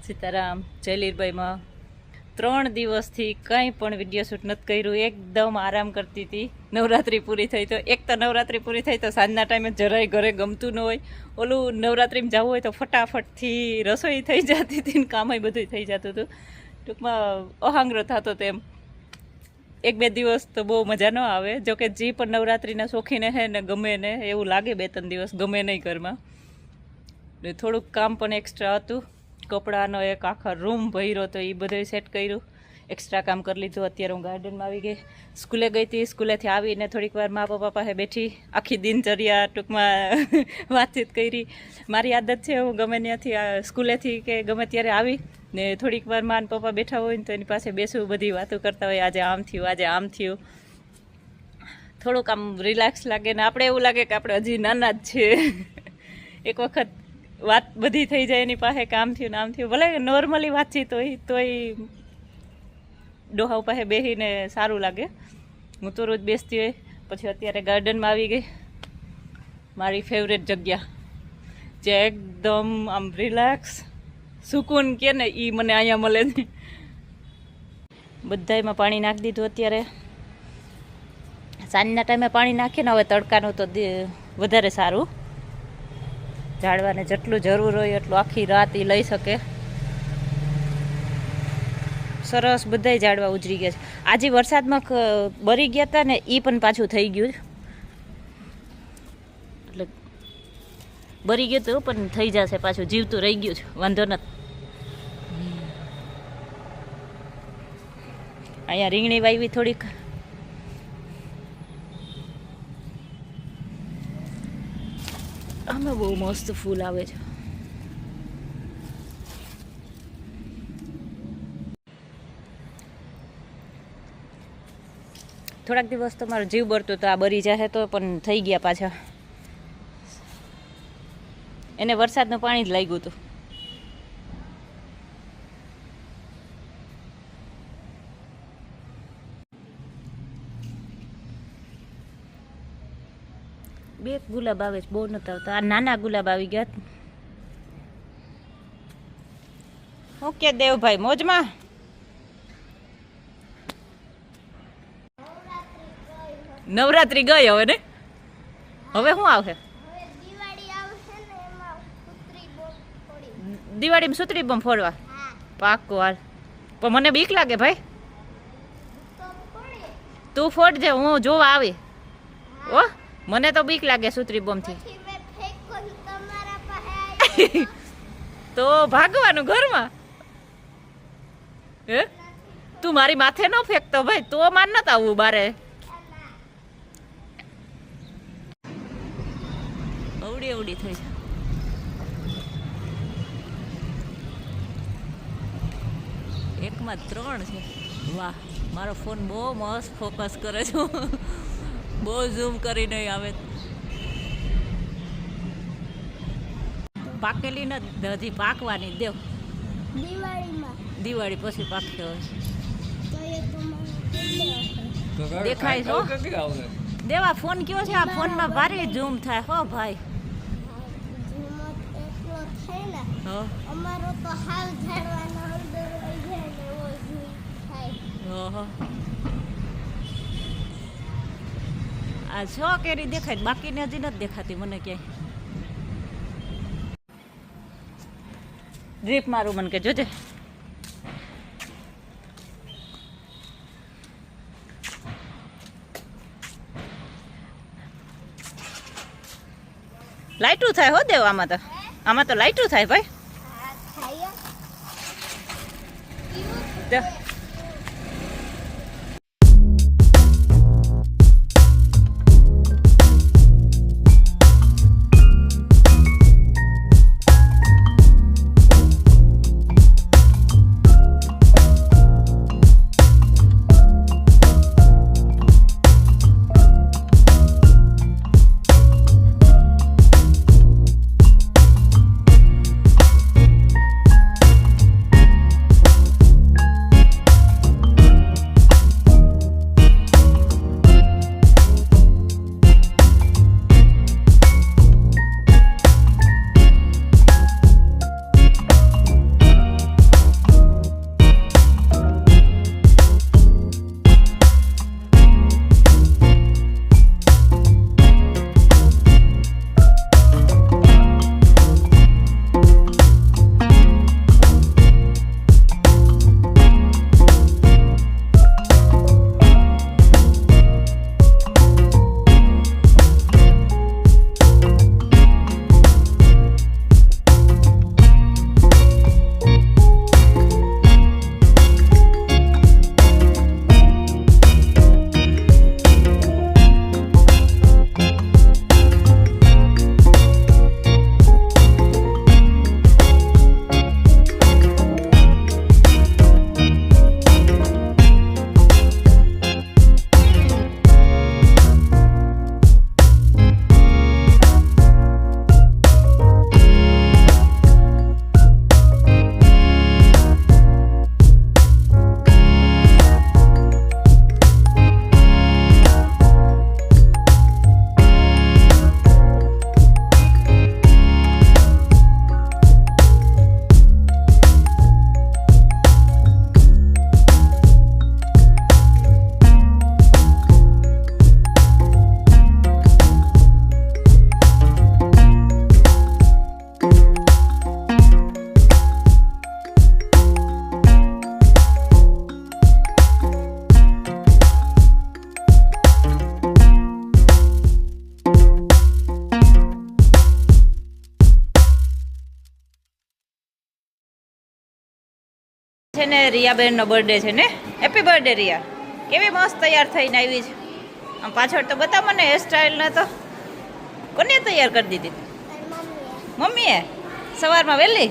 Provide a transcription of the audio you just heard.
સીતારામ. જયલીરભાઈમાં 3 દિવસથી કંઈ પણ વિડીયો શૂટ નથી કર્યું. એકદમ આરામ કરતી હતી. નવરાત્રિ પૂરી થઈ તો નવરાત્રિ પૂરી થઈ તો સાંજના ટાઈમે જરાય ઘરે ગમતું ન હોય. ઓલું નવરાત્રિમાં જવું હોય તો ફટાફટથી રસોઈ થઈ જતી હતી ને કામય બધું થઈ જતું હતું. ટૂંકમાં અહાંગ્ર થતો તેમ 1-2 દિવસ તો બહુ મજા ન આવે. જોકે જે પણ નવરાત્રિના શોખીને હે ને ગમે ને એવું લાગે 2-3 દિવસ ગમે નહીં ઘરમાં. ને થોડુંક કામ પણ એક્સ્ટ્રા હતું. કપડાનો એક આખા રૂમ ભર્યો તો એ બધું સેટ કર્યું. એક્સ્ટ્રા કામ કરી લીધું. અત્યારે હું ગાર્ડનમાં આવી ગઈ. સ્કૂલે ગઈ હતી. સ્કૂલેથી આવીને થોડીક વાર મા પપ્પા પાસે બેઠી. આખી દિનચર્યા ટૂંકમાં વાતચીત કરી. મારી આદત છે હું ગમે ત્યાંથી સ્કૂલેથી કે ગમે ત્યારે આવી ને થોડીક વાર મા અને પપ્પા બેઠા હોય ને તો એની પાસે બેસવું, બધી વાતો કરતા હોય. આજે આમ થયું, આજે આમ થયું. થોડુંક આમ રિલેક્સ લાગે ને આપણે એવું લાગે કે આપણે હજી નાના જ છીએ. એક વખત વાત બધી થઈ જાય એની પાસે કે આમ થયું ને આમ થયું. ભલે નોર્મલી વાતચીત હોય તોય ડોહાઉ પાસે બેસીને સારું લાગે. હું તો રોજ બેસતી હોય. પછી અત્યારે ગાર્ડનમાં આવી ગઈ. મારી ફેવરેટ જગ્યા જે એકદમ આમ રિલેક્સ સુકૂન કે ને એ મને અહીંયા મળે છે. બધાયમાં પાણી નાખી દીધું. અત્યારે સાંજના ટાઈમે પાણી નાખીએ ને હવે તડકાનું તો વધારે સારું. ઝાડવાને જેટલું જરૂર હોય એટલું આખી રાત એ લઈ શકે. સરસ બધાય ઝાડવા ઉજરી ગયા છે. આજે વરસાદમાં બરી ગયા હતા ને એ પણ પાછું થઈ ગયું. એટલે બરી ગયું હતું પણ થઈ જશે પાછું. જીવતું રહી ગયું છે, વાંધો નથી. અહીંયા રીંગણી વાવી થોડીક. આમાં બહુ મસ્ત ફૂલ આવે છે. થોડાક દિવસ તો મારો જીવ બળતો તો આ બરી જશે તો પણ થઈ ગયા પાછા. એને વરસાદનું પાણી જ લાગ્યું હતું. બે ગુલાબ આવે છે, બહુ નથી આવતા. આ નાના ગુલાબ આવી ગયા. ઓકે દેવભાઈ મોજમાં. નવરાત્રી ગઈ હવે ને. હવે શું આવશે? દિવાળીમાં સુતરી બોમ્બ ફોડવા. પાક્કું હાલ. પણ મને બીક લાગે ભાઈ. તું ફોડજે, હું જોવા આવી. ઓ મને તો બીક લાગે સુતરી બોમ્બથી. તો ભાગવાનું ઘરમાં. હે તું મારી માથે ન ફેંકતો ભાઈ, તો માર નતા આવવું બારે. અવડી અવડી થઈ છે. એકમાં 3 છે. વાહ, મારો ફોન બહુ મસ્ત ફોકસ કરે છે. બહુ ઝૂમ કરીને આવે. પાકેલી ને હજી પાકવાની. દેવ દિવાળી પછી પાકશે. દેખાય છો દેવા ફોન કયો છે? આ ફોનમાં ભારે ઝૂમ થાય હો ભાઈ. આ છો કેરી દેખાય, બાકીને હજી નથી દેખાતી મને ક્યાંય. ડ્રીપ મારું મને કે જોજે. લાઈટું થાય હો દેવ. આમાં તો લાઈટું થાય ભાઈ. છે ને રિયાબેનનો બર્થડે છે ને. Happy birthday Riya. કેવી મસ્ત તૈયાર થઈને આવી છે. આમ પાછળ તો બતા મને હેરસ્ટાઈલને તો કોને તૈયાર કરી દીધી? મમ્મીએ. સવારમાં વહેલી